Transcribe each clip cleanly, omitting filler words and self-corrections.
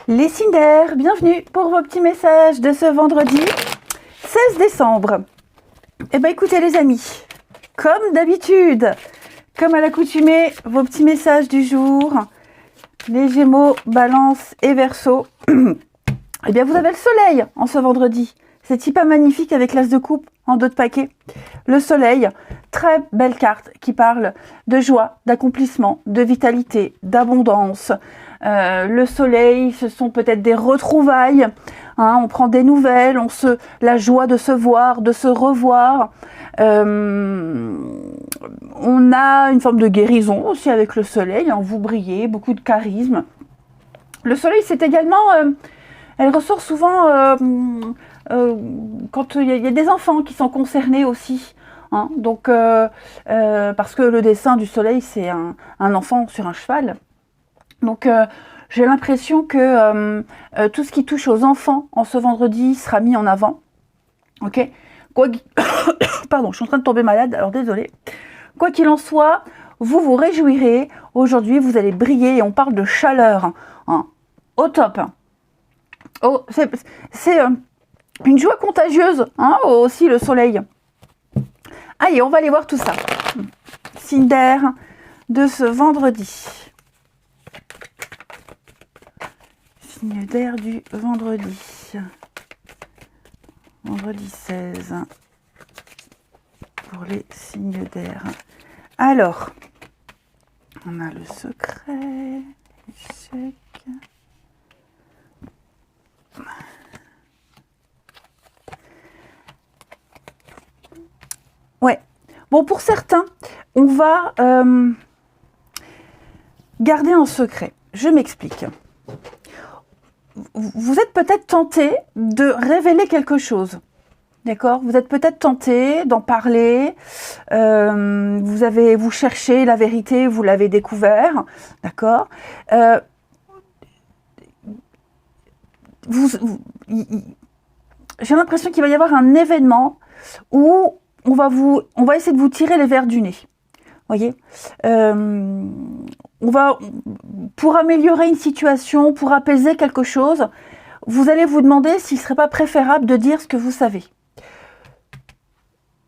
Les signes d'air, bienvenue pour vos petits messages de ce vendredi 16 décembre. Eh bien écoutez les amis, comme d'habitude, comme à l'accoutumée, vos petits messages du jour, les Gémeaux, Balance et Verseau. Eh bien vous avez le soleil en ce vendredi. C'est hyper magnifique avec l'as de coupe en dos de paquet. Le soleil, très belle carte qui parle de joie, d'accomplissement, de vitalité, d'abondance. Le soleil, ce sont peut-être des retrouvailles. Hein, on prend des nouvelles, la joie de se voir, de se revoir. On a une forme de guérison aussi avec le soleil. Hein, vous brillez, beaucoup de charisme. Le soleil, c'est également... elle ressort souvent... quand il y a des enfants qui sont concernés aussi, hein, donc parce que le dessin du soleil c'est un enfant sur un cheval, donc j'ai l'impression que tout ce qui touche aux enfants en ce vendredi sera mis en avant, ok. Pardon, je suis en train de tomber malade, alors désolée. Quoi qu'il en soit, vous vous réjouirez, aujourd'hui vous allez briller, et on parle de chaleur, hein, au top. Oh, c'est une joie contagieuse, hein, aussi le soleil. Allez, on va aller voir tout ça. Signe d'air de ce vendredi. Signe d'air du vendredi. Vendredi 16. Pour les signes d'air. Alors, on a le secret, l'échec. Ouais. Bon, pour certains, on va garder un secret. Je m'explique. Vous êtes peut-être tenté de révéler quelque chose. D'accord? Vous êtes peut-être tenté d'en parler. Vous cherchez la vérité, vous l'avez découvert. D'accord? J'ai l'impression qu'il va y avoir un événement où on va essayer de vous tirer les vers du nez. Voyez, pour améliorer une situation, pour apaiser quelque chose, vous allez vous demander s'il ne serait pas préférable de dire ce que vous savez.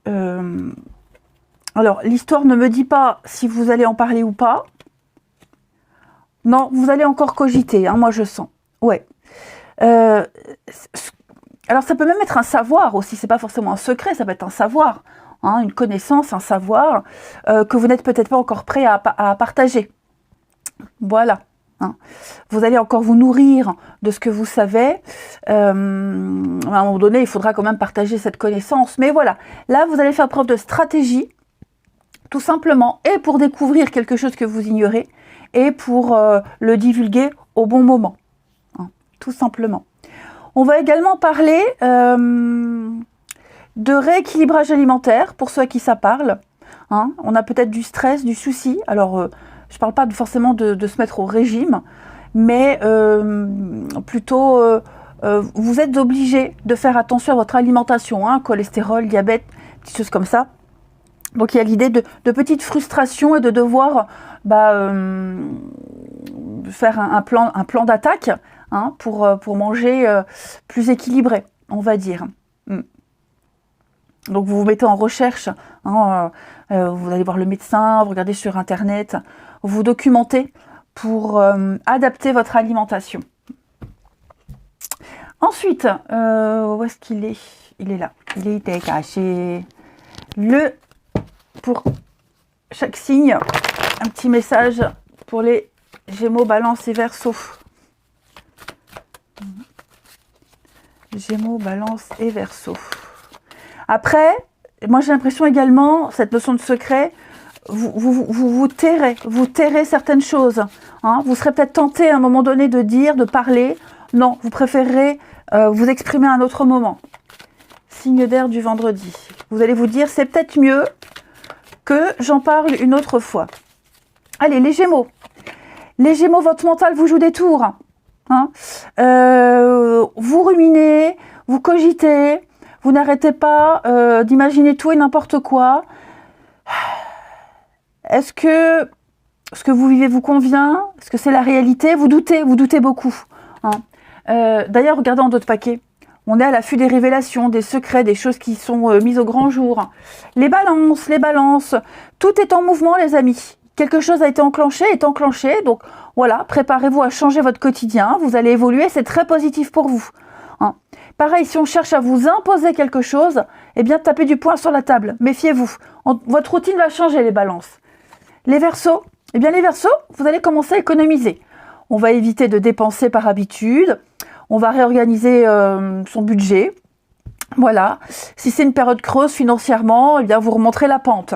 Alors, l'histoire ne me dit pas si vous allez en parler ou pas. Non, vous allez encore cogiter, hein, moi je sens. Ouais. Alors, ça peut même être un savoir aussi, c'est pas forcément un secret, ça peut être un savoir. Hein, une connaissance, un savoir que vous n'êtes peut-être pas encore prêt à partager. Voilà. Hein. Vous allez encore vous nourrir de ce que vous savez. À un moment donné, il faudra quand même partager cette connaissance. Mais voilà, là, vous allez faire preuve de stratégie, tout simplement, et pour découvrir quelque chose que vous ignorez, et pour le divulguer au bon moment. Hein, tout simplement. On va également parler... de rééquilibrage alimentaire, pour ceux à qui ça parle. Hein, on a peut-être du stress, du souci. Alors, je ne parle pas forcément de se mettre au régime, mais plutôt, vous êtes obligé de faire attention à votre alimentation, hein, cholestérol, diabète, petites choses comme ça. Donc, il y a l'idée de petites frustrations et de devoir faire un plan d'attaque, hein, pour manger plus équilibré, on va dire. Donc vous vous mettez en recherche, hein, vous allez voir le médecin, vous regardez sur internet, vous documentez pour adapter votre alimentation. Ensuite, où est-ce qu'il est? Il est là, il était caché. Pour chaque signe, un petit message pour les Gémeaux, Balance et Verseau. Gémeaux, Balance et Verseau. Après, moi j'ai l'impression également, cette notion de secret, vous tairez certaines choses. Hein. Vous serez peut-être tenté à un moment donné de dire, de parler. Non, vous préférerez vous exprimer à un autre moment. Signe d'air du vendredi. Vous allez vous dire, c'est peut-être mieux que j'en parle une autre fois. Allez, les Gémeaux. Les Gémeaux, votre mental vous joue des tours. Hein. Vous ruminez, vous cogitez. Vous n'arrêtez pas d'imaginer tout et n'importe quoi. Est-ce que ce que vous vivez vous convient? Est-ce que c'est la réalité? Vous doutez beaucoup. hein. D'ailleurs, regardez en d'autres paquets. On est à l'affût des révélations, des secrets, des choses qui sont mises au grand jour. Les balances, tout est en mouvement, les amis. Quelque chose a été enclenché, donc voilà, préparez-vous à changer votre quotidien, vous allez évoluer, c'est très positif pour vous. Hein. Pareil, si on cherche à vous imposer quelque chose, eh bien tapez du poing sur la table, méfiez-vous. Votre routine va changer, les balances. Les Verseaux, eh bien les Verseaux, vous allez commencer à économiser. On va éviter de dépenser par habitude, on va réorganiser son budget. Voilà, si c'est une période creuse financièrement, eh bien vous remonterez la pente.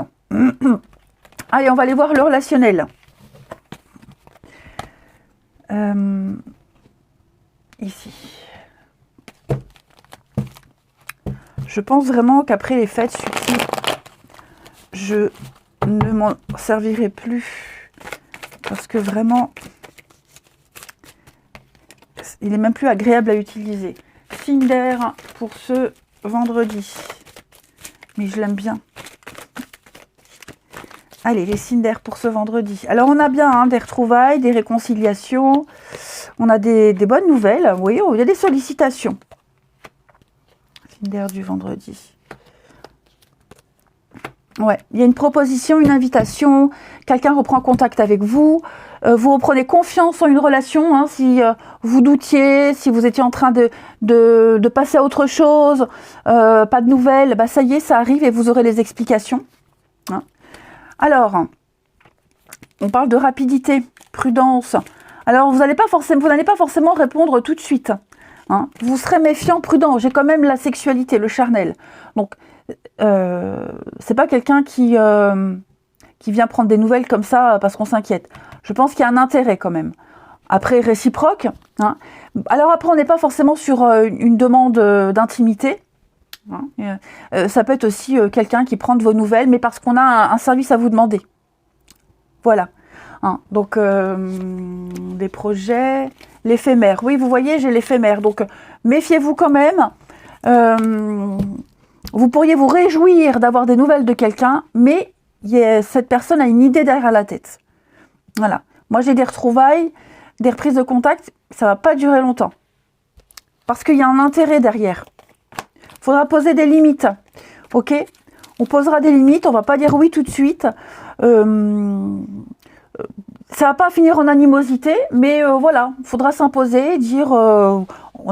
Allez, on va aller voir le relationnel. Ici. Je pense vraiment qu'après les fêtes, celui-ci, je ne m'en servirai plus. Parce que vraiment, il est même plus agréable à utiliser. Cinder pour ce vendredi. Mais je l'aime bien. Allez, les Cinder pour ce vendredi. Alors, on a bien des retrouvailles, des réconciliations. On a des bonnes nouvelles. Oui, il y a des sollicitations. Cinder du vendredi. Ouais, il y a une proposition, une invitation. Quelqu'un reprend contact avec vous. Vous reprenez confiance en une relation. Hein, si vous doutiez, si vous étiez en train de passer à autre chose, pas de nouvelles, bah ça y est, ça arrive et vous aurez les explications. Hein. Alors, on parle de rapidité, prudence. Alors, vous n'allez pas forcément répondre tout de suite. Hein. Vous serez méfiant, prudent. J'ai quand même la sexualité, le charnel. Donc, c'est pas quelqu'un qui vient prendre des nouvelles comme ça parce qu'on s'inquiète. Je pense qu'il y a un intérêt quand même. Après, réciproque. Hein. Alors après, on n'est pas forcément sur une demande d'intimité. Hein. Ça peut être aussi quelqu'un qui prend de vos nouvelles, mais parce qu'on a un service à vous demander. Voilà. Hein. Donc, des projets, l'éphémère. Oui, vous voyez, j'ai l'éphémère. Donc, méfiez-vous quand même. Vous pourriez vous réjouir d'avoir des nouvelles de quelqu'un, mais cette personne a une idée derrière la tête. Voilà. Moi, j'ai des retrouvailles, des reprises de contact, ça ne va pas durer longtemps. Parce qu'il y a un intérêt derrière. Il faudra poser des limites. Ok ? On posera des limites, on ne va pas dire oui tout de suite. Ça ne va pas finir en animosité, mais voilà, il faudra s'imposer, dire on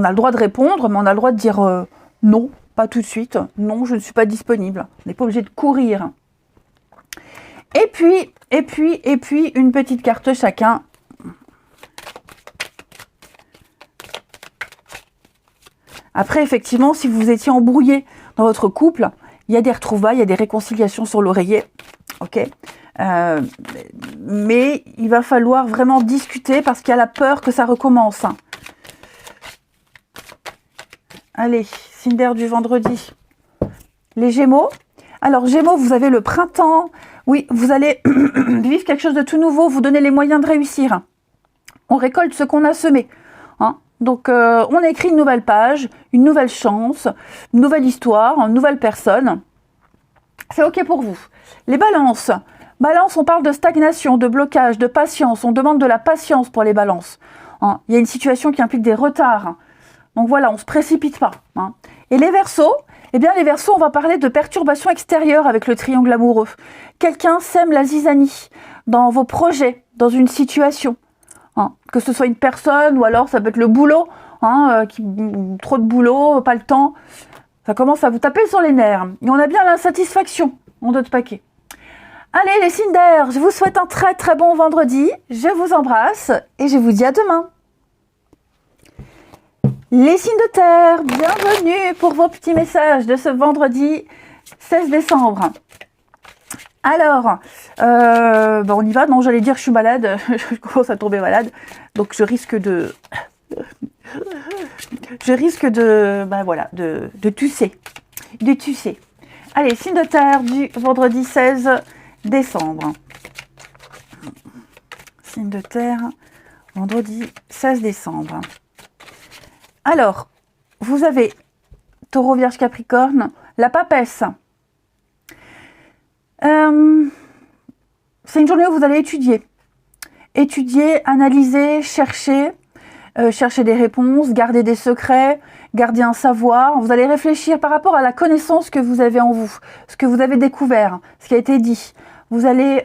a le droit de répondre, mais on a le droit de dire non, pas tout de suite. Non, je ne suis pas disponible. On n'est pas obligé de courir. Et puis, une petite carte chacun. Après, effectivement, si vous étiez embrouillé dans votre couple, il y a des retrouvailles, il y a des réconciliations sur l'oreiller. Ok. Mais il va falloir vraiment discuter parce qu'il y a la peur que ça recommence. Allez, Cinder du vendredi. Les Gémeaux. Alors, Gémeaux, vous avez le printemps. Oui, vous allez vivre quelque chose de tout nouveau, vous donner les moyens de réussir. On récolte ce qu'on a semé. Hein. Donc, on écrit une nouvelle page, une nouvelle chance, une nouvelle histoire, une nouvelle personne. C'est OK pour vous. Les balances. Balance, on parle de stagnation, de blocage, de patience. On demande de la patience pour les balances. Hein. Il y a une situation qui implique des retards. Donc voilà, on ne se précipite pas. Hein. Et les Verseaux, eh bien les Verseaux, on va parler de perturbations extérieures avec le triangle amoureux. Quelqu'un sème la zizanie dans vos projets, dans une situation. Hein. Que ce soit une personne ou alors ça peut être le boulot, hein, trop de boulot, pas le temps. Ça commence à vous taper sur les nerfs. Et on a bien l'insatisfaction en d'autres paquets. Allez les Cinder, je vous souhaite un très très bon vendredi. Je vous embrasse et je vous dis à demain. Les signes de terre, bienvenue pour vos petits messages de ce vendredi 16 décembre. Alors, on y va. Non, j'allais dire je suis malade, je commence à tomber malade, donc je risque de tusser. Allez, signe de terre du vendredi 16 décembre. Signe de terre, vendredi 16 décembre. Alors, vous avez Taureau, Vierge, Capricorne, la papesse. C'est une journée où vous allez étudier, analyser, chercher. chercher des réponses, garder des secrets, garder un savoir. Vous allez réfléchir par rapport à la connaissance que vous avez en vous, ce que vous avez découvert, ce qui a été dit. Vous allez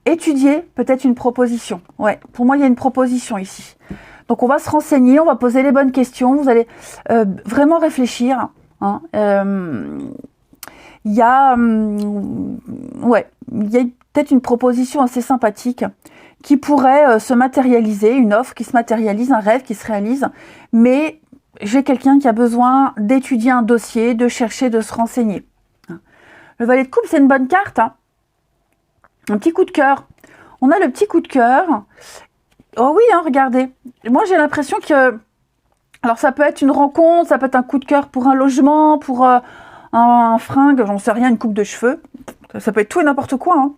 étudier peut-être une proposition. Ouais, pour moi, il y a une proposition ici. Donc, on va se renseigner, on va poser les bonnes questions. Vous allez vraiment réfléchir. Hein. Il y a peut-être une proposition assez sympathique qui pourrait se matérialiser, une offre qui se matérialise, un rêve qui se réalise, mais j'ai quelqu'un qui a besoin d'étudier un dossier, de chercher, de se renseigner. Le valet de coupe, c'est une bonne carte. Hein. Un petit coup de cœur. On a le petit coup de cœur. Oh oui, hein, regardez. Moi, j'ai l'impression que... Alors, ça peut être une rencontre, ça peut être un coup de cœur pour un logement, pour un fringue, j'en sais rien, une coupe de cheveux. Ça peut être tout et n'importe quoi. Hein.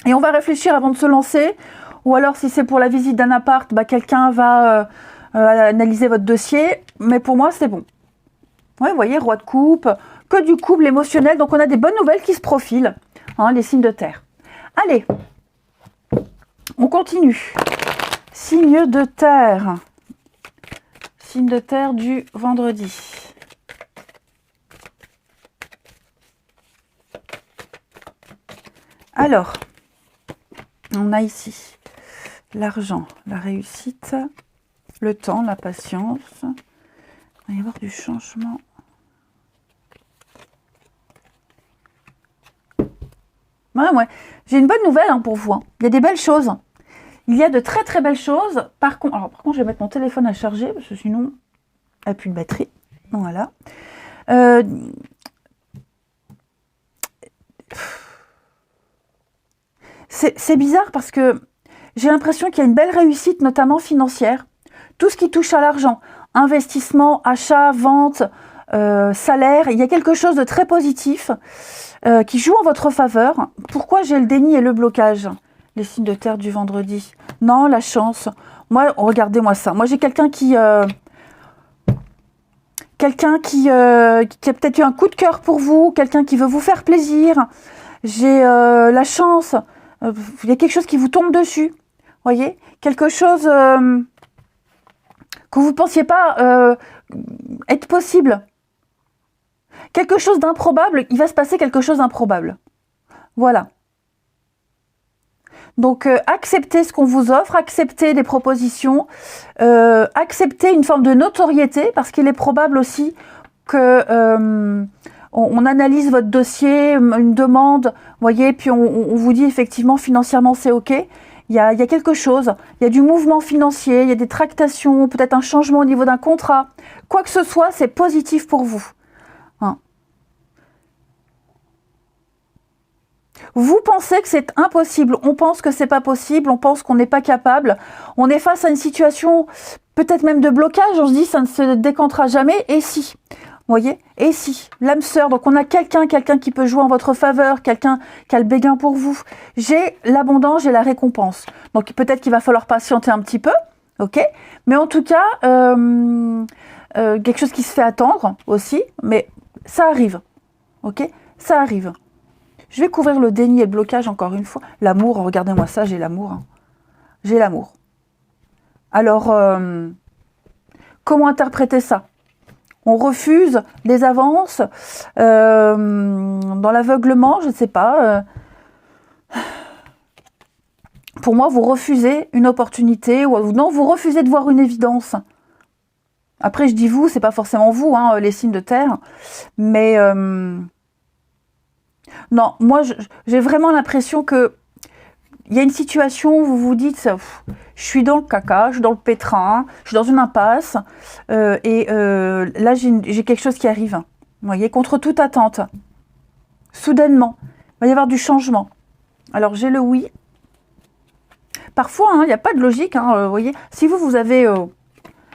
Et on va réfléchir avant de se lancer. Ou alors, si c'est pour la visite d'un appart, bah, quelqu'un va analyser votre dossier. Mais pour moi, c'est bon. Ouais, vous voyez, roi de coupe, que du couple émotionnel. Donc, on a des bonnes nouvelles qui se profilent. Hein, les signes de terre. Allez, on continue. Signe de terre. Signe de terre du vendredi. Alors, on a ici l'argent, la réussite, le temps, la patience. Il va y avoir du changement. Ouais. J'ai une bonne nouvelle hein, pour vous. Hein. Il y a des belles choses. Il y a de très très belles choses. Par contre, je vais mettre mon téléphone à charger parce que sinon, il n'y a plus de batterie. Voilà. C'est bizarre parce que j'ai l'impression qu'il y a une belle réussite, notamment financière. Tout ce qui touche à l'argent, investissement, achat, vente, salaire, il y a quelque chose de très positif qui joue en votre faveur. Pourquoi j'ai le déni et le blocage? Les signes de terre du vendredi. Non, la chance. Moi, regardez-moi ça. Moi, j'ai quelqu'un qui a peut-être eu un coup de cœur pour vous, quelqu'un qui veut vous faire plaisir. J'ai la chance. Il y a quelque chose qui vous tombe dessus. Voyez, quelque chose que vous ne pensiez pas être possible. Quelque chose d'improbable, il va se passer quelque chose d'improbable. Voilà. Donc, acceptez ce qu'on vous offre, acceptez des propositions, acceptez une forme de notoriété, parce qu'il est probable aussi que on analyse votre dossier, une demande, voyez, puis on vous dit effectivement financièrement c'est ok. Il y a quelque chose, il y a du mouvement financier, il y a des tractations, peut-être un changement au niveau d'un contrat. Quoi que ce soit, c'est positif pour vous. Hein. Vous pensez que c'est impossible, on pense que c'est pas possible, on pense qu'on n'est pas capable, on est face à une situation peut-être même de blocage, on se dit ça ne se décantera jamais, et si, vous voyez, et si, l'âme sœur, donc on a quelqu'un qui peut jouer en votre faveur, quelqu'un qui a le béguin pour vous, j'ai l'abondance, j'ai la récompense, donc peut-être qu'il va falloir patienter un petit peu, ok, mais en tout cas, quelque chose qui se fait attendre aussi, mais ça arrive, ok, ça arrive. Je vais couvrir le déni et le blocage encore une fois. L'amour, regardez-moi ça, j'ai l'amour. Hein. J'ai l'amour. Alors, comment interpréter ça? On refuse des avances dans l'aveuglement, je ne sais pas. Pour moi, vous refusez une opportunité ou non, vous refusez de voir une évidence. Après, je dis vous, c'est pas forcément vous, hein, les signes de terre, mais non, moi, j'ai vraiment l'impression que il y a une situation où vous vous dites, je suis dans le caca, je suis dans le pétrin, je suis dans une impasse, et là, j'ai quelque chose qui arrive. Vous voyez, contre toute attente. Soudainement, il va y avoir du changement. Alors, j'ai le oui. Parfois, il n'y a pas de logique, vous voyez. Si vous avez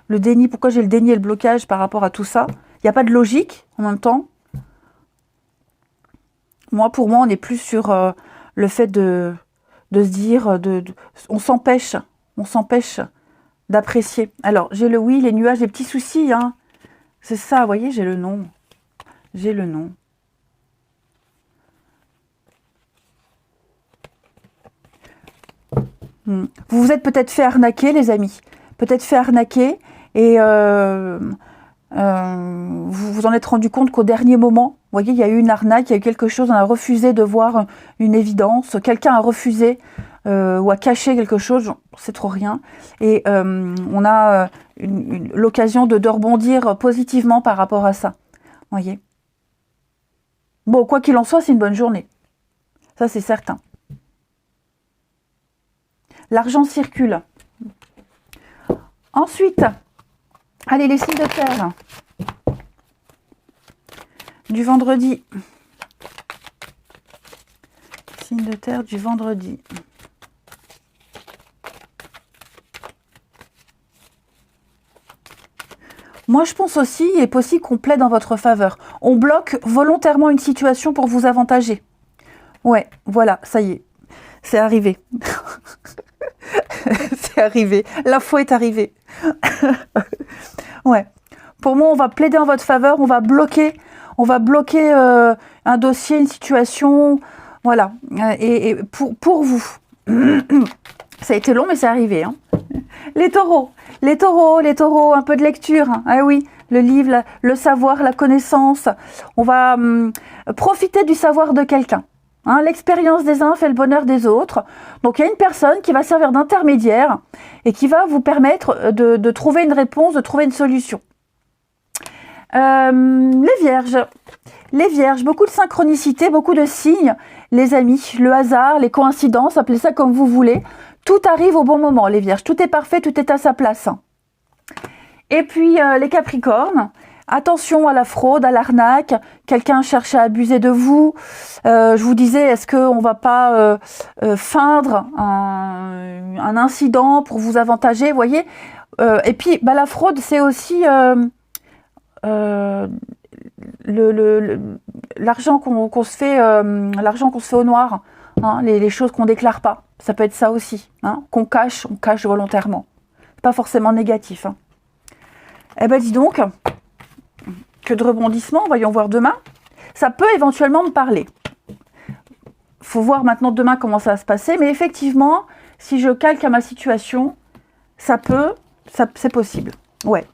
le déni, pourquoi j'ai le déni et le blocage par rapport à tout ça? Il n'y a pas de logique en même temps. Pour moi, on est plus sur le fait de se dire, on s'empêche d'apprécier. Alors, j'ai le oui, les nuages, les petits soucis, hein. C'est ça, vous voyez, j'ai le non. J'ai le non. Vous vous êtes peut-être fait arnaquer, les amis. peut-être fait arnaquer et vous vous en êtes rendu compte qu'au dernier moment, vous voyez, il y a eu une arnaque, il y a eu quelque chose, on a refusé de voir une évidence, quelqu'un a refusé ou a caché quelque chose, c'est trop rien, et on a l'occasion de rebondir positivement par rapport à ça, voyez. Bon, quoi qu'il en soit, c'est une bonne journée, ça c'est certain. L'argent circule. Ensuite, allez, les signes de terre. Du vendredi. Signes de terre du vendredi. Moi, je pense aussi, il est possible qu'on plaide en votre faveur. On bloque volontairement une situation pour vous avantager. Ouais, voilà, ça y est. C'est arrivé. C'est arrivé. La foi est arrivée. Ouais. Pour moi, on va plaider en votre faveur, on va bloquer un dossier, une situation, voilà. Et pour vous. Ça a été long, mais c'est arrivé. Hein. Les taureaux, un peu de lecture. Hein. Ah oui, le livre, le savoir, la connaissance. On va profiter du savoir de quelqu'un. Hein, l'expérience des uns fait le bonheur des autres. Donc, il y a une personne qui va servir d'intermédiaire et qui va vous permettre de trouver une réponse, de trouver une solution. Les vierges, beaucoup de synchronicité, beaucoup de signes, les amis, le hasard, les coïncidences, appelez ça comme vous voulez. Tout arrive au bon moment, les vierges. Tout est parfait, tout est à sa place. Et puis, les capricornes. Attention à la fraude, à l'arnaque, quelqu'un cherche à abuser de vous. Je vous disais, est-ce qu'on ne va pas feindre un incident pour vous avantager, vous voyez. Et puis, la fraude, c'est aussi l'argent qu'on se fait, au noir, hein, les choses qu'on ne déclare pas. Ça peut être ça aussi, hein, on cache volontairement. C'est pas forcément négatif. Hein. Eh ben, dis donc... Que de rebondissements, voyons voir demain. Ça peut éventuellement me parler. Faut voir maintenant demain comment ça va se passer. Mais effectivement, si je calque à ma situation, c'est possible. Ouais,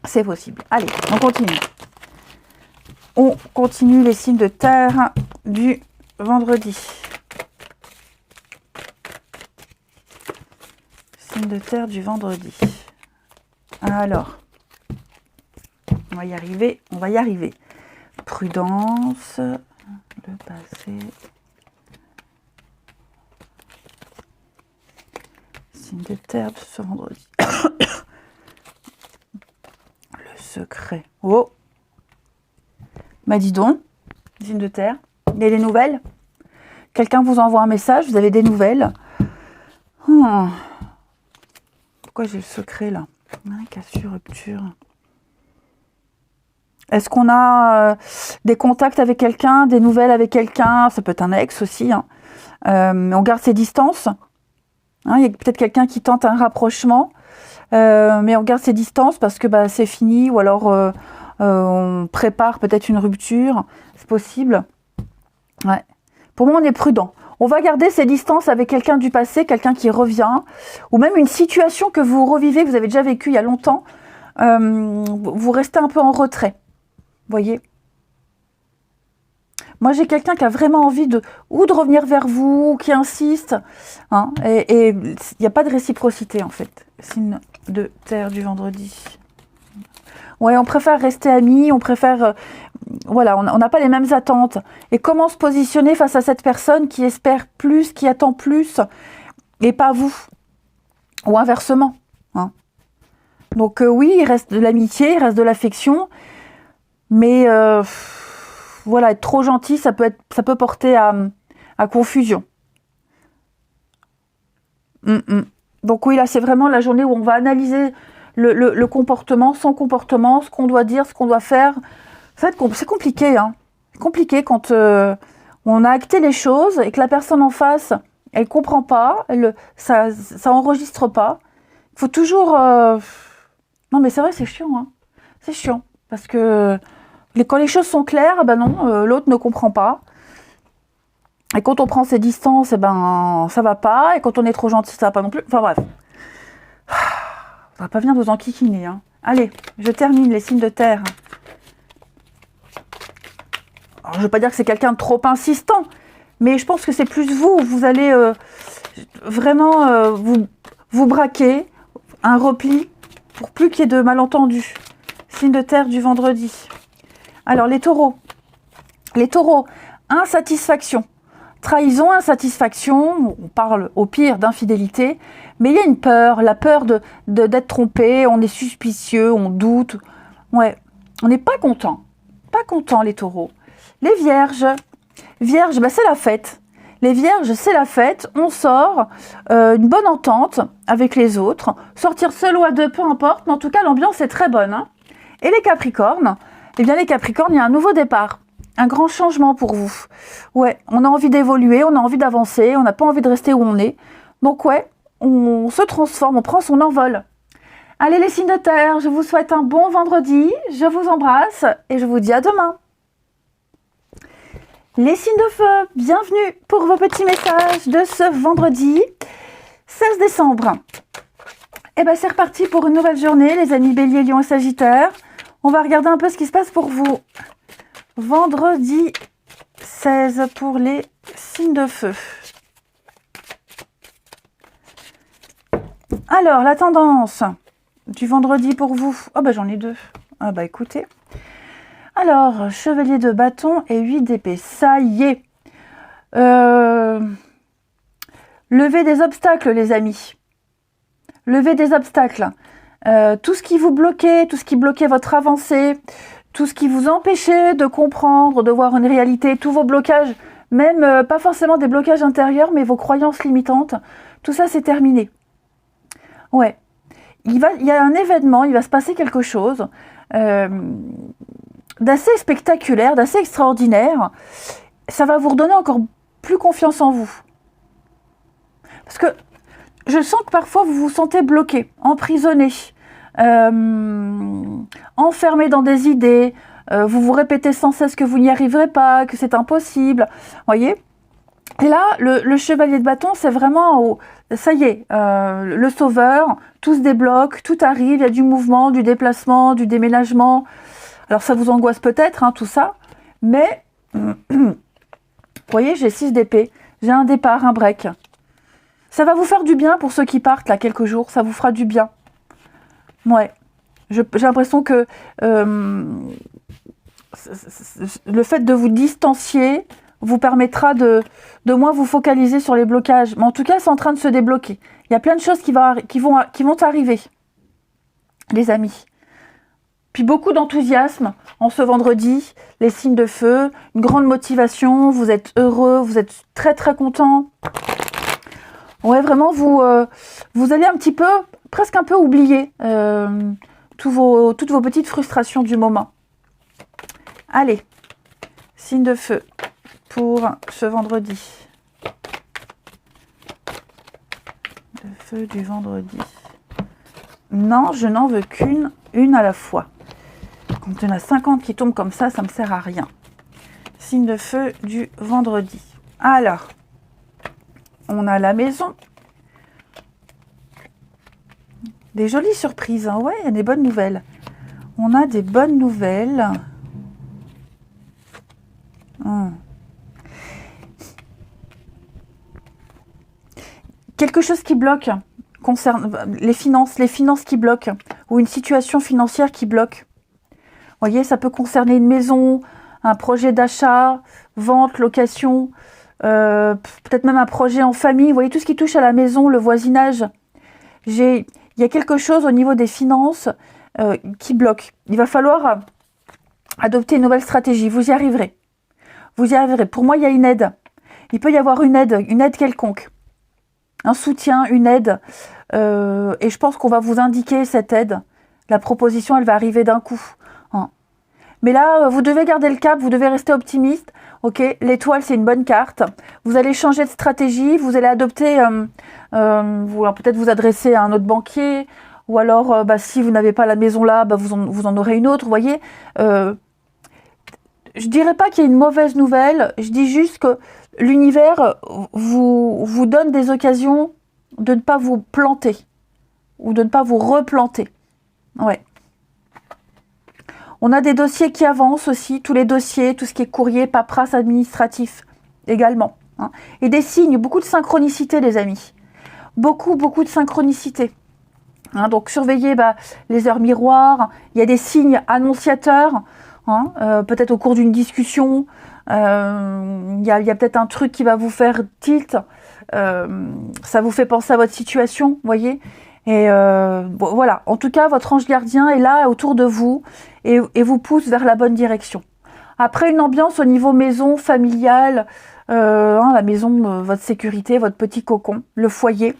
c'est possible. Allez, on continue. On continue les signes de terre du vendredi. Signes de terre du vendredi. Alors... On va y arriver. Prudence, le passé. Signe de terre de ce vendredi. Le secret. Oh. Dis donc, signe de terre. Il y a des nouvelles. Quelqu'un vous envoie un message, vous avez des nouvelles. Pourquoi j'ai le secret là? Cassure, rupture. Est-ce qu'on a des contacts avec quelqu'un, des nouvelles avec quelqu'un? Ça peut être un ex aussi. Hein. On garde ses distances. Hein, il y a peut-être quelqu'un qui tente un rapprochement, mais on garde ses distances parce que c'est fini, ou alors on prépare peut-être une rupture. C'est possible. Ouais. Pour moi, on est prudent. On va garder ses distances avec quelqu'un du passé, quelqu'un qui revient, ou même une situation que vous revivez, que vous avez déjà vécue il y a longtemps. Vous restez un peu en retrait. Voyez, moi j'ai quelqu'un qui a vraiment envie de revenir vers vous, qui insiste, hein, et il n'y a pas de réciprocité en fait. Signe de terre du vendredi. Ouais, on préfère rester amis, on préfère, voilà, on n'a pas les mêmes attentes. Et comment se positionner face à cette personne qui espère plus, qui attend plus, et pas vous, ou inversement. Hein. Donc oui, il reste de l'amitié, il reste de l'affection. Mais voilà, être trop gentil, ça peut porter à confusion. Donc oui, là, c'est vraiment la journée où on va analyser le comportement, son comportement, ce qu'on doit dire, ce qu'on doit faire. C'est compliqué, hein. C'est compliqué quand on a acté les choses et que la personne en face, elle comprend pas, ça enregistre pas. Il faut toujours... Non, mais c'est vrai, c'est chiant, hein. C'est chiant, parce que... Quand les choses sont claires, non, l'autre ne comprend pas. Et quand on prend ses distances, ça va pas. Et quand on est trop gentil, ça va pas non plus. Enfin bref. va pas venir vous enquiquiner. Hein. Allez, je termine les signes de terre. Alors, je ne veux pas dire que c'est quelqu'un de trop insistant, mais je pense que c'est plus vous. Vous allez vraiment vous braquer, un repli, pour plus qu'il y ait de malentendus. Signe de terre du vendredi. Alors, les taureaux. Les taureaux, insatisfaction. Trahison, insatisfaction, on parle au pire d'infidélité, mais il y a une peur, la peur d'être trompé, on est suspicieux, on doute. Ouais, on n'est pas content. Pas content, les taureaux. Les vierges. Vierges, bah, c'est la fête. Les vierges, c'est la fête. On sort, une bonne entente avec les autres. Sortir seul ou à deux, peu importe, mais en tout cas, l'ambiance est très bonne. Hein. Et les capricornes, eh bien, les capricornes, il y a un nouveau départ. Un grand changement pour vous. Ouais, on a envie d'évoluer, on a envie d'avancer, on n'a pas envie de rester où on est. Donc ouais, on se transforme, on prend son envol. Allez les signes de terre, je vous souhaite un bon vendredi, je vous embrasse et je vous dis à demain. Les signes de feu, bienvenue pour vos petits messages de ce vendredi 16 décembre. Et bien c'est reparti pour une nouvelle journée, les amis Bélier, Lion et Sagittaire. On va regarder un peu ce qui se passe pour vous. Vendredi 16 pour les signes de feu. Alors, la tendance du vendredi pour vous. Oh, bah j'en ai deux. Ah, bah écoutez. Alors, chevalier de bâton et 8 d'épée. Ça y est. Levez des obstacles, les amis. Levez des obstacles. Tout ce qui vous bloquait, tout ce qui bloquait votre avancée, tout ce qui vous empêchait de comprendre, de voir une réalité, tous vos blocages, même pas forcément des blocages intérieurs, mais vos croyances limitantes, tout ça c'est terminé. Ouais, il y a un événement, il va se passer quelque chose d'assez spectaculaire, d'assez extraordinaire. Ça va vous redonner encore plus confiance en vous. Parce que je sens que parfois vous vous sentez bloqué, emprisonné. Enfermé dans des idées, vous vous répétez sans cesse que vous n'y arriverez pas, que c'est impossible, voyez. Et là, le chevalier de bâton, c'est vraiment, ça y est, le sauveur, tout se débloque, tout arrive, il y a du mouvement, du déplacement, du déménagement. Alors ça vous angoisse peut-être, hein, tout ça, mais, vous voyez, j'ai 6 d'épée, j'ai un départ, un break. Ça va vous faire du bien pour ceux qui partent, là, quelques jours, ça vous fera du bien. Ouais, j'ai l'impression que le fait de vous distancier vous permettra de moins vous focaliser sur les blocages. Mais en tout cas, c'est en train de se débloquer. Il y a plein de choses qui vont arriver, les amis. Puis beaucoup d'enthousiasme en ce vendredi, les signes de feu, une grande motivation, vous êtes heureux, vous êtes très très content. Ouais, vraiment, vous allez un petit peu, presque un peu oublier toutes vos petites frustrations du moment. Allez, signe de feu pour ce vendredi. Le feu du vendredi. Non, je n'en veux une à la fois. Quand il y en a 50 qui tombent comme ça me sert à rien. Signe de feu du vendredi. Alors, on a la maison. Des jolies surprises, hein. Ouais, il y a des bonnes nouvelles. On a des bonnes nouvelles. Quelque chose qui bloque concerne les finances qui bloquent, ou une situation financière qui bloque. Vous voyez, ça peut concerner une maison, un projet d'achat, vente, location, peut-être même un projet en famille. Vous voyez, tout ce qui touche à la maison, le voisinage. Il y a quelque chose au niveau des finances qui bloque. Il va falloir adopter une nouvelle stratégie. Vous y arriverez. Vous y arriverez. Pour moi, il y a une aide. Il peut y avoir une aide quelconque. Un soutien, une aide. Et je pense qu'on va vous indiquer cette aide. La proposition, elle va arriver d'un coup. Hein. Mais là, vous devez garder le cap, vous devez rester optimiste. Ok, l'étoile, c'est une bonne carte. Vous allez changer de stratégie, vous allez adopter, peut-être vous adresser à un autre banquier, ou alors, si vous n'avez pas la maison là, vous en aurez une autre, vous voyez. Je dirais pas qu'il y a une mauvaise nouvelle, je dis juste que l'univers vous donne des occasions de ne pas vous planter. ou de ne pas vous replanter. Ouais. On a des dossiers qui avancent aussi, tous les dossiers, tout ce qui est courrier, paperasse, administratif également. Hein. Et des signes, beaucoup de synchronicité, les amis. Beaucoup de synchronicité. Hein, donc surveillez les heures miroirs, il y a des signes annonciateurs, hein, peut-être au cours d'une discussion, il y a peut-être un truc qui va vous faire tilt, ça vous fait penser à votre situation, voyez. Et bon, voilà, en tout cas, votre ange gardien est là autour de vous et vous pousse vers la bonne direction. Après, une ambiance au niveau maison, familiale, la maison, votre sécurité, votre petit cocon, le foyer.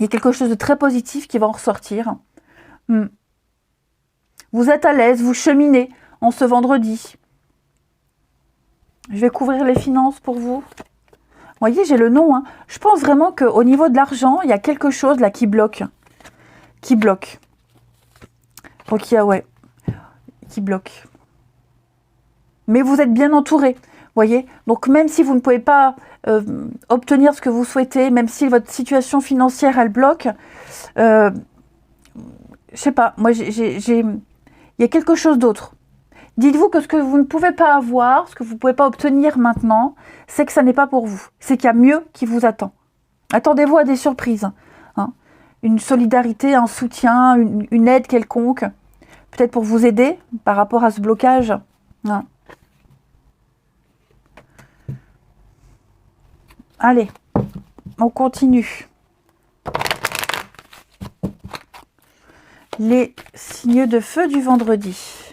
Il y a quelque chose de très positif qui va en ressortir. Vous êtes à l'aise, vous cheminez en ce vendredi. Je vais couvrir les finances pour vous. Vous voyez, j'ai le nom. Hein. Je pense vraiment qu'au niveau de l'argent, il y a quelque chose là qui bloque. Qui bloque. Donc il y a, ouais, qui bloque. Mais vous êtes bien entouré. Voyez, donc même si vous ne pouvez pas obtenir ce que vous souhaitez, même si votre situation financière elle bloque, je sais pas, moi il y a quelque chose d'autre. Dites-vous que ce que vous ne pouvez pas avoir, ce que vous ne pouvez pas obtenir maintenant, c'est que ça n'est pas pour vous. C'est qu'il y a mieux qui vous attend. Attendez-vous à des surprises. Hein. Une solidarité, un soutien, une aide quelconque, peut-être pour vous aider par rapport à ce blocage. Hein. Allez, on continue. Les signes de feu du vendredi.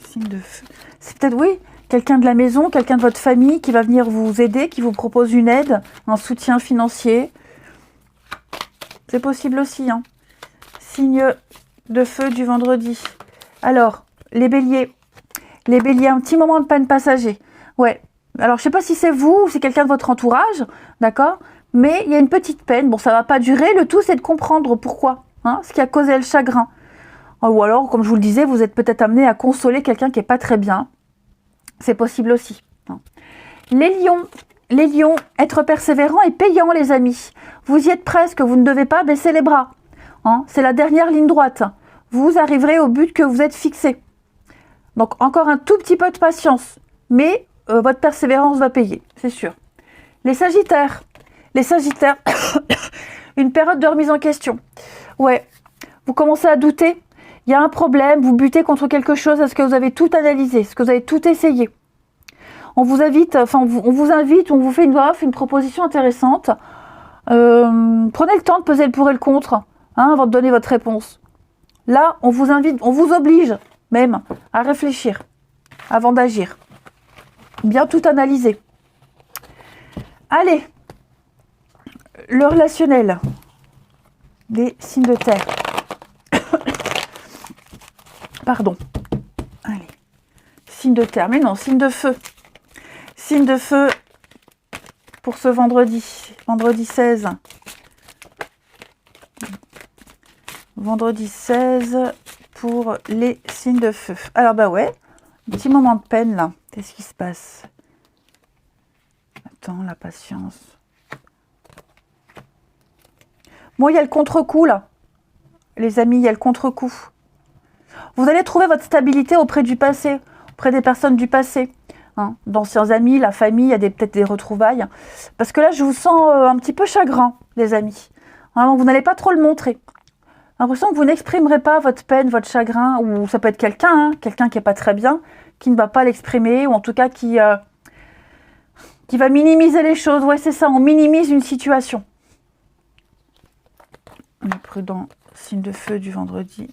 Signes de feu. C'est peut-être, oui, quelqu'un de la maison, quelqu'un de votre famille qui va venir vous aider, qui vous propose une aide, un soutien financier. C'est possible aussi. Hein. Signe de feu du vendredi. Alors, les béliers. Les béliers, un petit moment de peine passager. Ouais. Alors, je sais pas si c'est vous ou c'est quelqu'un de votre entourage, d'accord? Mais il y a une petite peine. Bon, ça va pas durer. Le tout, c'est de comprendre pourquoi. Hein, ce qui a causé le chagrin. Ou alors, comme je vous le disais, vous êtes peut-être amené à consoler quelqu'un qui est pas très bien. C'est possible aussi. Hein. Les lions, être persévérant et payant, les amis. Vous y êtes presque. Vous ne devez pas baisser les bras. Hein, c'est la dernière ligne droite. Vous arriverez au but que vous êtes fixé. Donc, encore un tout petit peu de patience. Mais votre persévérance va payer, c'est sûr. Les sagittaires, une période de remise en question. Ouais, vous commencez à douter. Il y a un problème, vous butez contre quelque chose. Est-ce que vous avez tout analysé? Est-ce que vous avez tout essayé? On vous invite, on vous fait une proposition intéressante. Prenez le temps de peser le pour et le contre avant de donner votre réponse. Là, on vous invite, on vous oblige même à réfléchir avant d'agir. Bien tout analyser. Allez, le relationnel des signes de terre. Pardon. Allez, signe de terre, mais non, signe de feu. Signe de feu pour ce vendredi 16. Vendredi 16 pour les signes de feu. Alors bah ouais, un petit moment de peine là. Qu'est-ce qui se passe? Attends, la patience. Bon, il y a le contre-coup là. Les amis, il y a le contre-coup. Vous allez trouver votre stabilité auprès du passé, auprès des personnes du passé. Hein, d'anciens amis, la famille, il y a peut-être des retrouvailles. Parce que là, je vous sens un petit peu chagrin, les amis. Vraiment, vous n'allez pas trop le montrer. L'impression que vous n'exprimerez pas votre peine, votre chagrin, ou ça peut être quelqu'un qui n'est pas très bien, qui ne va pas l'exprimer, ou en tout cas qui va minimiser les choses. Ouais, c'est ça, on minimise une situation. On est prudent, signe de feu du vendredi.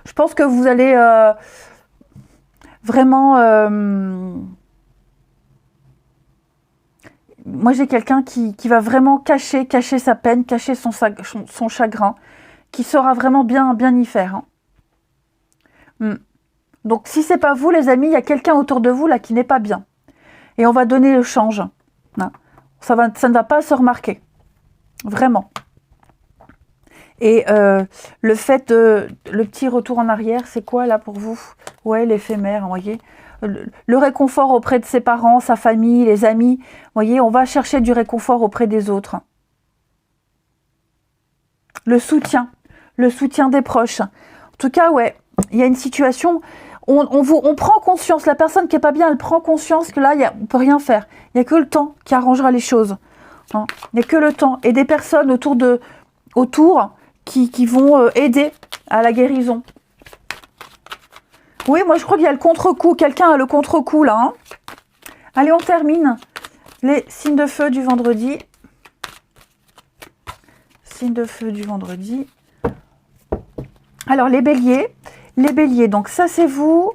Je pense que vous allez vraiment... Moi, j'ai quelqu'un qui va vraiment cacher sa peine, cacher son chagrin, qui saura vraiment bien y faire. Hein. Donc, si c'est pas vous, les amis, il y a quelqu'un autour de vous là qui n'est pas bien. Et on va donner le change. Hein. Ça ne va pas se remarquer. Vraiment. Et le fait le petit retour en arrière, c'est quoi là pour vous? Ouais, l'éphémère, vous voyez. le réconfort auprès de ses parents, sa famille, les amis. Vous voyez, on va chercher du réconfort auprès des autres. Le soutien des proches. En tout cas, ouais, il y a une situation, on prend conscience, la personne qui est pas bien, elle prend conscience que là, on peut rien faire. Il n'y a que le temps qui arrangera les choses. Hein. Il n'y a que le temps. Et des personnes autour qui vont aider à la guérison. Oui, moi je crois qu'il y a le contre-coup. Quelqu'un a le contre-coup là. Hein. Allez, on termine. Les signes de feu du vendredi. Signes de feu du vendredi. Alors, les béliers. Les béliers, donc ça c'est vous.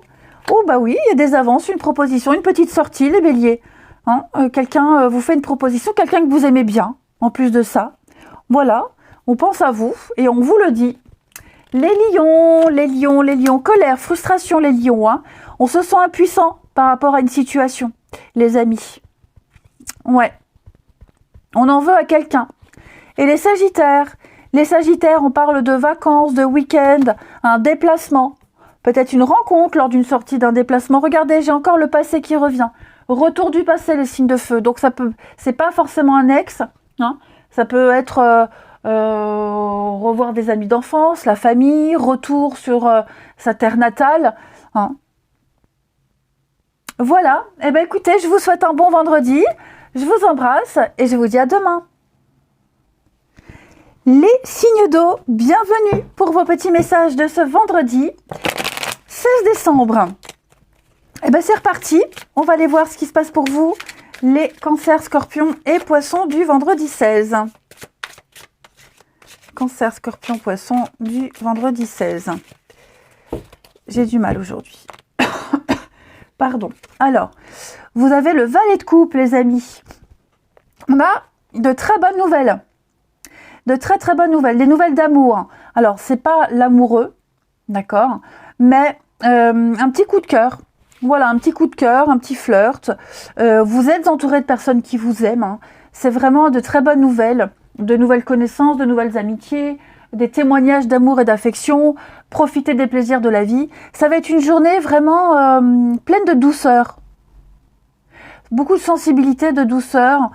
Oh bah oui, il y a des avances, une proposition, une petite sortie, les béliers. Hein, quelqu'un vous fait une proposition, quelqu'un que vous aimez bien, en plus de ça. Voilà, on pense à vous et on vous le dit. Les lions, colère, frustration, les lions. Hein. On se sent impuissant par rapport à une situation, les amis. Ouais, on en veut à quelqu'un. Et les sagittaires, on parle de vacances, de week-end, un déplacement, peut-être une rencontre lors d'une sortie d'un déplacement. Regardez, j'ai encore le passé qui revient. Retour du passé, les signes de feu. Donc c'est pas forcément un ex, hein. Ça peut être revoir des amis d'enfance, la famille, retour sur sa terre natale. Hein. Voilà, eh bien écoutez, je vous souhaite un bon vendredi, je vous embrasse et je vous dis à demain. Les signes d'eau, bienvenue pour vos petits messages de ce vendredi 16 décembre. Eh bien c'est reparti, on va aller voir ce qui se passe pour vous, les cancers, scorpions et poissons du vendredi 16. Cancer, scorpion, poisson du vendredi 16. J'ai du mal aujourd'hui. Pardon. Alors, vous avez le valet de coupe, les amis. On a de très bonnes nouvelles. De très très bonnes nouvelles. Des nouvelles d'amour. Alors, c'est pas l'amoureux, d'accord, mais un petit coup de cœur. Voilà, un petit coup de cœur, un petit flirt. Vous êtes entouré de personnes qui vous aiment. Hein. C'est vraiment de très bonnes nouvelles. De nouvelles connaissances, de nouvelles amitiés, des témoignages d'amour et d'affection, profiter des plaisirs de la vie. Ça va être une journée vraiment pleine de douceur. Beaucoup de sensibilité, de douceur,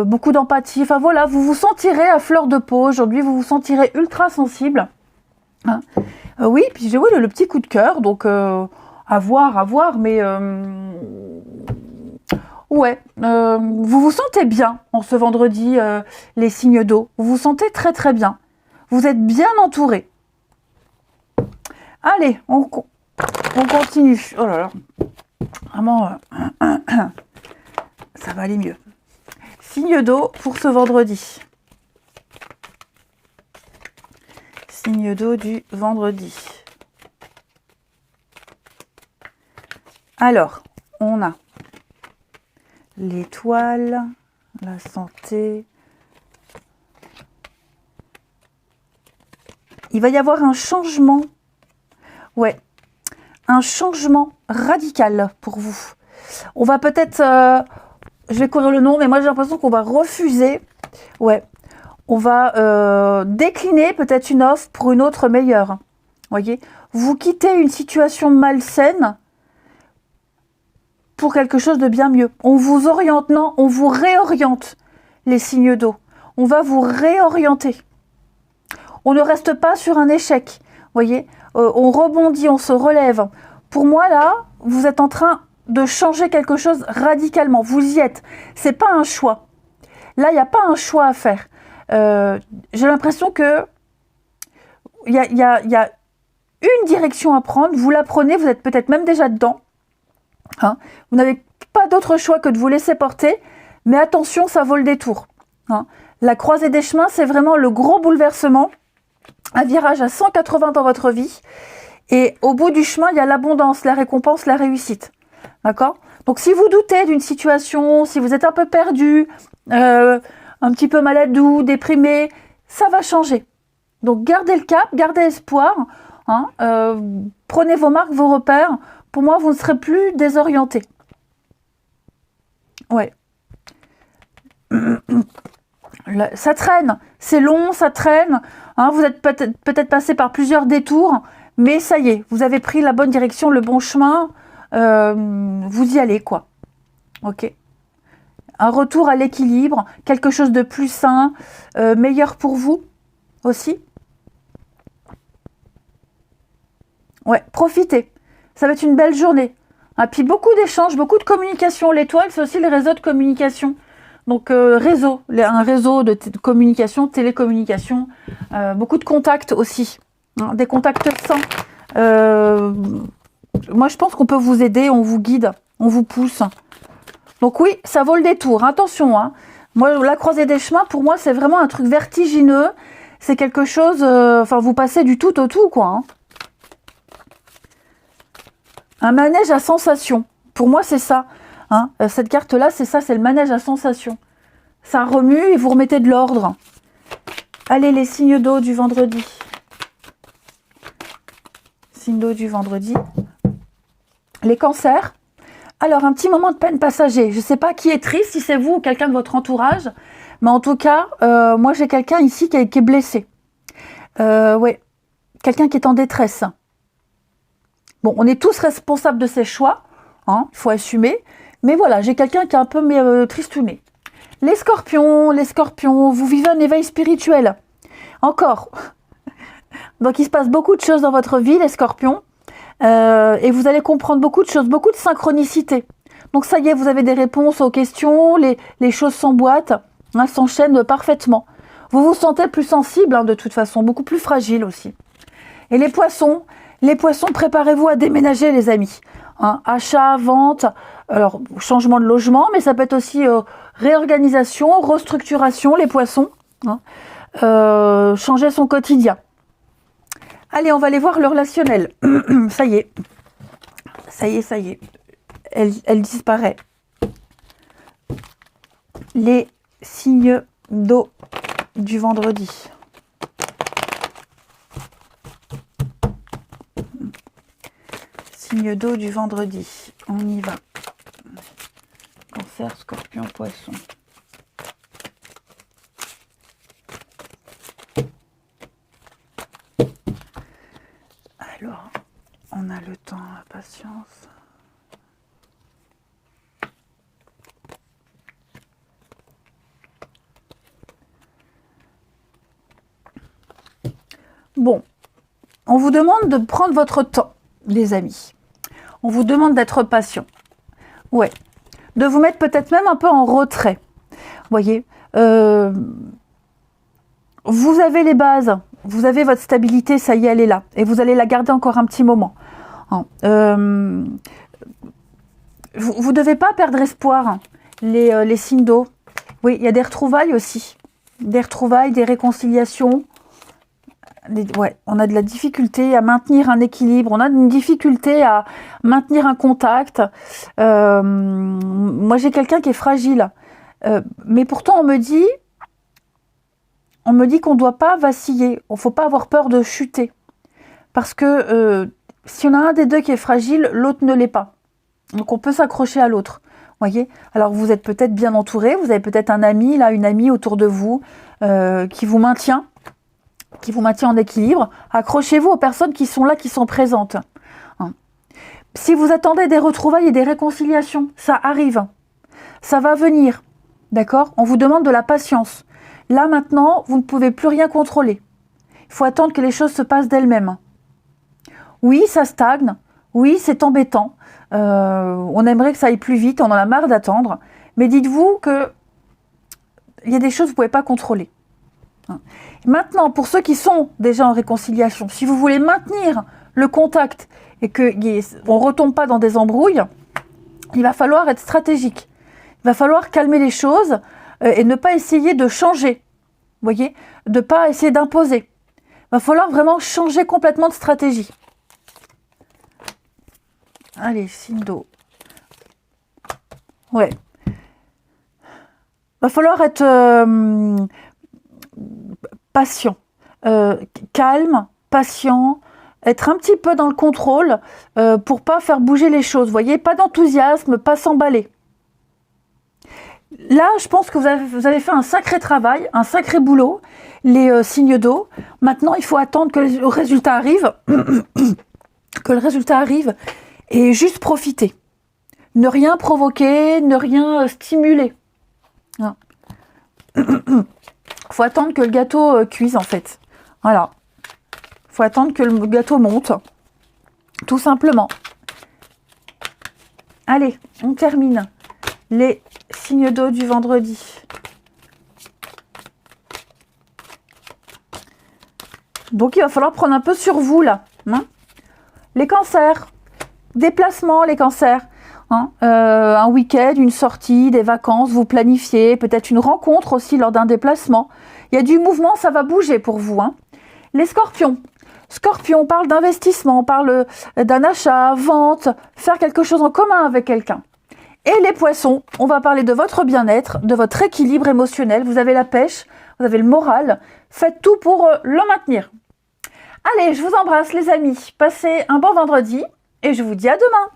beaucoup d'empathie. Enfin voilà, vous vous sentirez à fleur de peau. Aujourd'hui, vous vous sentirez ultra sensible. Hein. Oui, puis j'ai le petit coup de cœur, donc à voir, mais... Ouais, vous vous sentez bien en ce vendredi, les signes d'eau. Vous vous sentez très très bien. Vous êtes bien entourés. Allez, on continue. Oh là là, vraiment, ça va aller mieux. Signe d'eau pour ce vendredi. Signe d'eau du vendredi. Alors, on a l'étoile, la santé. Il va y avoir un changement. Ouais, un changement radical pour vous. On va peut-être... je vais courir le nom, mais moi j'ai l'impression qu'on va refuser. Ouais, on va décliner peut-être une offre pour une autre meilleure. Voyez, vous quittez une situation malsaine pour quelque chose de bien mieux. On vous oriente, non, on vous réoriente, les signes d'eau. On va vous réorienter. On ne reste pas sur un échec, voyez. On rebondit, on se relève. Pour moi, là, vous êtes en train de changer quelque chose radicalement. Vous y êtes. C'est pas un choix. Là, il n'y a pas un choix à faire. J'ai l'impression que il y a une direction à prendre. Vous la prenez, vous êtes peut-être même déjà dedans. Hein, vous n'avez pas d'autre choix que de vous laisser porter, mais attention, ça vaut le détour. Hein. La croisée des chemins, c'est vraiment le gros bouleversement, un virage à 180 dans votre vie, et au bout du chemin, il y a l'abondance, la récompense, la réussite. D'accord ? Donc si vous doutez d'une situation, si vous êtes un peu perdu, un petit peu maladou, déprimé, ça va changer. Donc gardez le cap, gardez espoir, hein, prenez vos marques, vos repères. Pour moi, vous ne serez plus désorienté. Ouais. Ça traîne. C'est long, ça traîne. Hein, vous êtes peut-être passé par plusieurs détours, mais ça y est, vous avez pris la bonne direction, le bon chemin. vous y allez, quoi. Ok. Un retour à l'équilibre, quelque chose de plus sain, meilleur pour vous aussi. Ouais, profitez. Ça va être une belle journée. Ah, puis beaucoup d'échanges, beaucoup de communication. L'étoile, c'est aussi les réseaux de communication. Donc un réseau de communication, télécommunication, beaucoup de contacts aussi, hein, des contacts sains. Moi, je pense qu'on peut vous aider, on vous guide, on vous pousse. Donc oui, ça vaut le détour. Attention, hein. Moi, la croisée des chemins, pour moi, c'est vraiment un truc vertigineux. C'est quelque chose... Enfin, vous passez du tout au tout, quoi. Hein. Un manège à sensations. Pour moi, c'est ça. Hein. Cette carte-là, c'est ça, c'est le manège à sensations. Ça remue et vous remettez de l'ordre. Allez, les signes d'eau du vendredi. Signes d'eau du vendredi. Les cancers. Alors, un petit moment de peine passager. Je ne sais pas qui est triste, si c'est vous ou quelqu'un de votre entourage. Mais en tout cas, moi, j'ai quelqu'un ici qui est blessé. Ouais. Quelqu'un qui est en détresse. Bon, on est tous responsables de ses choix. Hein, il faut assumer. Mais voilà, j'ai quelqu'un qui est un peu tristouné. Les scorpions, vous vivez un éveil spirituel. Encore. Donc, il se passe beaucoup de choses dans votre vie, les scorpions. Et vous allez comprendre beaucoup de choses, beaucoup de synchronicité. Donc, ça y est, vous avez des réponses aux questions, les choses s'emboîtent, hein, s'enchaînent parfaitement. Vous vous sentez plus sensible, hein, de toute façon, beaucoup plus fragile aussi. Et les poissons, préparez-vous à déménager, les amis. Hein, achat, vente, alors changement de logement, mais ça peut être aussi réorganisation, restructuration, les poissons. Hein, changer son quotidien. Allez, on va aller voir le relationnel. Ça y est. Elle disparaît. Les signes d'eau du vendredi. Signes d'eau du vendredi. On y va. Cancer, scorpion, poisson. Alors, on a le temps, la patience. Bon, on vous demande de prendre votre temps, les amis. On vous demande d'être patient. Ouais, de vous mettre peut-être même un peu en retrait. Vous voyez, vous avez les bases. Vous avez votre stabilité, ça y est, elle est là. Et vous allez la garder encore un petit moment. Vous ne devez pas perdre espoir, hein, les signes d'eau. Oui, il y a des retrouvailles aussi. Des retrouvailles, des réconciliations. Ouais, on a de la difficulté à maintenir un équilibre. On a une difficulté à maintenir un contact. Moi, j'ai quelqu'un qui est fragile. Mais pourtant, on me dit qu'on ne doit pas vaciller, il ne faut pas avoir peur de chuter. Parce que si on a un des deux qui est fragile, l'autre ne l'est pas. Donc on peut s'accrocher à l'autre. Voyez. Alors vous êtes peut-être bien entouré, vous avez peut-être un ami, là, une amie autour de vous qui vous maintient en équilibre. Accrochez-vous aux personnes qui sont là, qui sont présentes. Hein. Si vous attendez des retrouvailles et des réconciliations, ça arrive. Ça va venir. D'accord ? On vous demande de la patience. Là, maintenant, vous ne pouvez plus rien contrôler. Il faut attendre que les choses se passent d'elles-mêmes. Oui, ça stagne. Oui, c'est embêtant. On aimerait que ça aille plus vite. On en a marre d'attendre. Mais dites-vous qu'il y a des choses que vous ne pouvez pas contrôler. Maintenant, pour ceux qui sont déjà en réconciliation, si vous voulez maintenir le contact et qu'on ne retombe pas dans des embrouilles, il va falloir être stratégique. Il va falloir calmer les choses et ne pas essayer de changer, vous voyez, de ne pas essayer d'imposer. Il va falloir vraiment changer complètement de stratégie. Allez, signe d'eau. Ouais. Il va falloir être patient, calme, patient, être un petit peu dans le contrôle pour pas faire bouger les choses. Vous voyez, pas d'enthousiasme, pas s'emballer. Là, je pense que vous avez fait un sacré travail, un sacré boulot, les signes d'eau. Maintenant, il faut attendre que le résultat arrive. Que le résultat arrive. et juste profiter. Ne rien provoquer, ne rien stimuler. Hein. Faut attendre que le gâteau cuise en fait. Voilà. Faut attendre que le gâteau monte. Tout simplement. Allez, on termine les signes d'eau du vendredi. Donc il va falloir prendre un peu sur vous là. Hein, les cancers, déplacements les cancers. Hein, un week-end, une sortie, des vacances, vous planifiez, peut-être une rencontre aussi lors d'un déplacement. Il y a du mouvement, ça va bouger pour vous. Hein. Les scorpions. Scorpion, on parle d'investissement, on parle d'un achat, vente, faire quelque chose en commun avec quelqu'un. Et les poissons, on va parler de votre bien-être, de votre équilibre émotionnel. Vous avez la pêche, vous avez le moral. Faites tout pour le maintenir. Allez, je vous embrasse les amis. Passez un bon vendredi et je vous dis à demain.